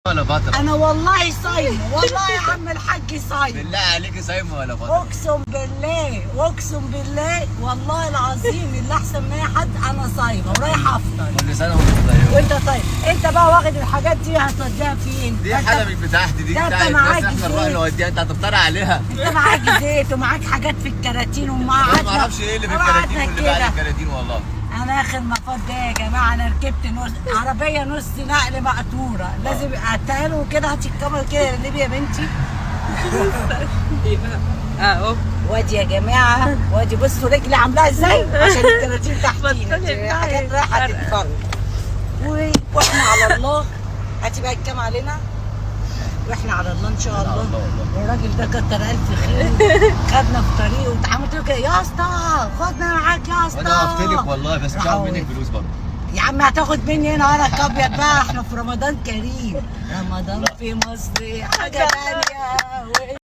ولا فترة؟ انا والله صايمه، والله يا عم الحاج صايمه. بالله عليكي صايمة ولا فترة؟ اقسم بالله اقسم بالله والله العظيم اللي احسن من اي حد، انا صايمه ورايحه افطر. كل سنة وانت طيب. وانت طيب، انت بقى واخد الحاجات دي هتوديها فين؟ دي حاجة مش بتاعتي، دي ده انت بتاعت معاك ناس احنا نروح زيت. نوديها، انت هتفطر عليها. انت معاك زيت ومعاك حاجات في الكراتين ومعاك انا ما اعرفش ايه اللي في الكراتين واللي بعد الكراتين والله. انا اخر مفاد ده يا جماعه، انا ركبت عربيه نص نقل مقطوره، لازم اتقله كده. هاتي الكاميرا كده يا نبي يا بنتي. اهو وادي يا جماعه، وادي بصوا رجلي عاملاها ازاي عشان الكراتين تحتينا، حاجات رايحه تتفرج. واحنا على الله. هاتي بقى الكام علينا واحنا على الله ان شاء الله. والراجل ده كتر الف خير، خدنا في طريقه واتعاملت له كده، يا اسطى خدنا معاك يا اسطى. وانا هفتلك والله، بس مش هاخد منك فلوس برضه. يا عم هتاخد مني هنا ورق ابيض بقى، احنا في رمضان كريم. رمضان في مصر حاجه ثانيه.